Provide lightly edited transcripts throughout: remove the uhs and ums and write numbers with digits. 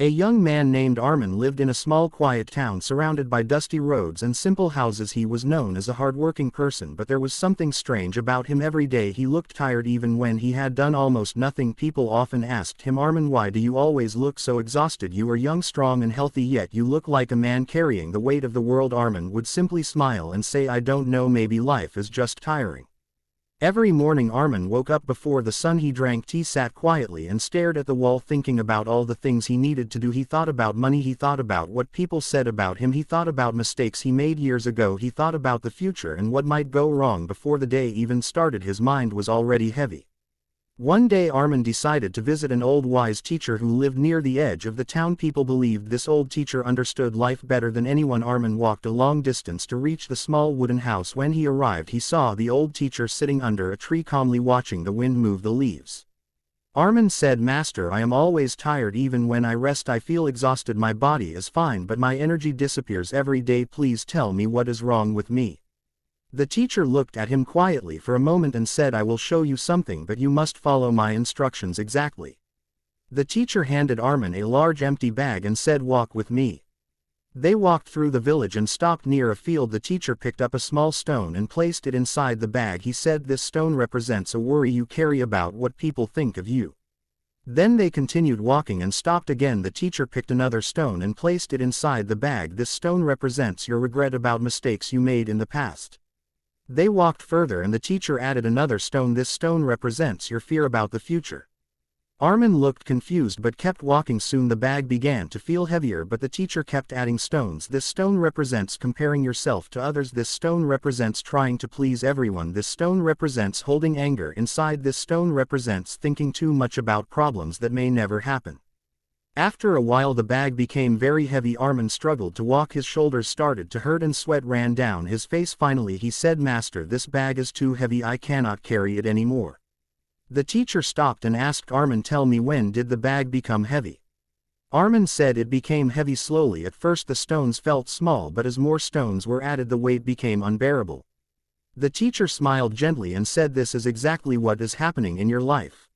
A young man named Armin lived in a small quiet town surrounded by dusty roads and simple houses. He was known as a hard-working person, but there was something strange about him. Every day he looked tired even when he had done almost nothing. People often asked him, "Armin, why do you always look so exhausted? You are young, strong and healthy, yet you look like a man carrying the weight of the world." Armin would simply smile and say, "I don't know, maybe life is just tiring." Every morning Armin woke up before the sun. He drank tea, sat quietly and stared at the wall, thinking about all the things he needed to do. He thought about money, he thought about what people said about him, he thought about mistakes he made years ago, he thought about the future and what might go wrong before the day even started. His mind was already heavy. One day Armin decided to visit an old wise teacher who lived near the edge of the town. People believed this old teacher understood life better than anyone. Armin walked a long distance to reach the small wooden house. When he arrived, he saw the old teacher sitting under a tree, calmly watching the wind move the leaves. Armin said, "Master, I am always tired. Even when I rest I feel exhausted. My body is fine, but my energy disappears every day. Please tell me what is wrong with me." The teacher looked at him quietly for a moment and said, "I will show you something, but you must follow my instructions exactly." The teacher handed Armin a large empty bag and said, "Walk with me." They walked through the village and stopped near a field. The teacher picked up a small stone and placed it inside the bag. He said, "This stone represents a worry you carry about what people think of you." Then they continued walking and stopped again. The teacher picked another stone and placed it inside the bag. "This stone represents your regret about mistakes you made in the past." They walked further and the teacher added another stone. "This stone represents your fear about the future." Armin looked confused but kept walking. Soon the bag began to feel heavier, but the teacher kept adding stones. "This stone represents comparing yourself to others. This stone represents trying to please everyone. This stone represents holding anger inside. This stone represents thinking too much about problems that may never happen." After a while the bag became very heavy. Armin struggled to walk. His shoulders started to hurt and sweat ran down his face. Finally he said, "Master, this bag is too heavy. I cannot carry it anymore." The teacher stopped and asked Armin, "Tell me, when did the bag become heavy?" Armin said, "It became heavy slowly. At first the stones felt small, but as more stones were added the weight became unbearable." The teacher smiled gently and said, "This is exactly what is happening in your life."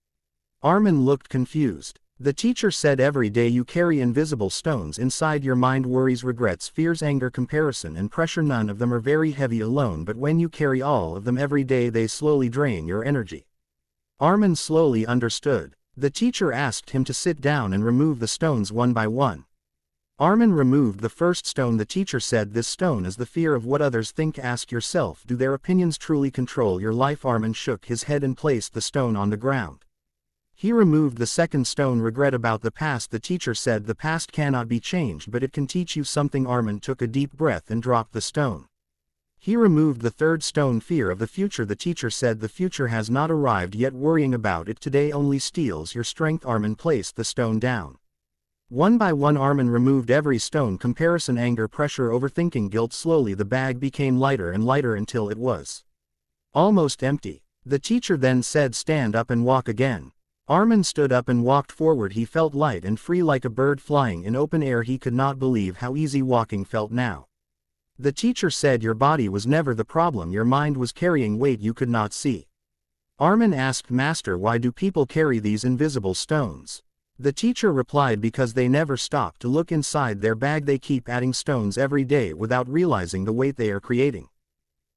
Armin looked confused. The teacher said, "Every day you carry invisible stones inside your mind: worries, regrets, fears, anger, comparison and pressure. None of them are very heavy alone, but when you carry all of them every day they slowly drain your energy." Armin slowly understood. The teacher asked him to sit down and remove the stones one by one. Armin removed the first stone. The teacher said, "This stone is the fear of what others think. Ask yourself, do their opinions truly control your life?" Armin shook his head and placed the stone on the ground. He removed the second stone, regret about the past. The teacher said, "The past cannot be changed, but it can teach you something." Armin took a deep breath and dropped the stone. He removed the third stone, fear of the future. The teacher said, "The future has not arrived yet. Worrying about it today only steals your strength." Armin placed the stone down. One by one Armin removed every stone: comparison, anger, pressure, overthinking, guilt. Slowly the bag became lighter and lighter until it was almost empty. The teacher then said, "Stand up and walk again." Armin stood up and walked forward. He felt light and free like a bird flying in open air. He could not believe how easy walking felt now. The teacher said, "Your body was never the problem. Your mind was carrying weight you could not see." Armin asked, "Master, why do people carry these invisible stones?" The teacher replied, "Because they never stop to look inside their bag. They keep adding stones every day without realizing the weight they are creating."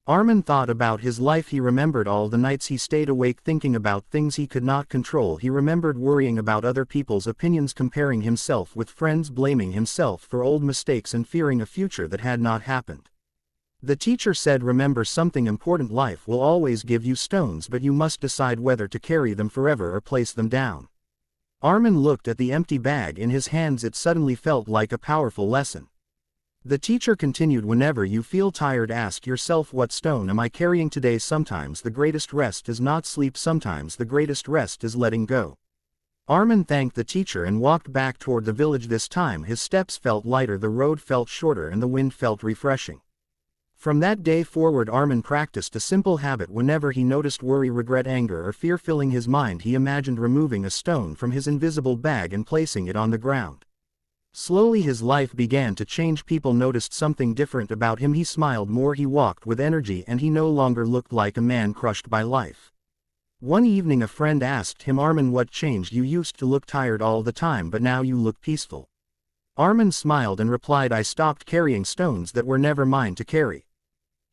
Armin thought about his life. He remembered all the nights he stayed awake thinking about things he could not control. He remembered worrying about other people's opinions, comparing himself with friends, blaming himself for old mistakes and fearing a future that had not happened. The teacher said, "Remember something important. Life will always give you stones, but you must decide whether to carry them forever or place them down." Armin looked at the empty bag in his hands. It suddenly felt like a powerful lesson. The teacher continued, "Whenever you feel tired, ask yourself, what stone am I carrying today?" Sometimes the greatest rest is not sleep. Sometimes the greatest rest is letting go. Armin thanked the teacher and walked back toward the village. This time his steps felt lighter, the road felt shorter and the wind felt refreshing. From that day forward Armin practiced a simple habit. Whenever he noticed worry, regret, anger or fear filling his mind, he imagined removing a stone from his invisible bag and placing it on the ground. Slowly his life began to change. People noticed something different about him. He smiled more, he walked with energy, and he no longer looked like a man crushed by life. One evening a friend asked him, "Armin, what changed? You used to look tired all the time, but now you look peaceful." Armin smiled and replied, I stopped carrying stones that were never mine to carry.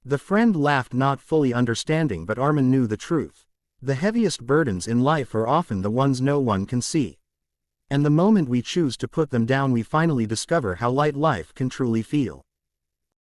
The friend laughed, not fully understanding, but Armin knew the truth. The heaviest burdens in life are often the ones no one can see. And the moment we choose to put them down, we finally discover how light life can truly feel.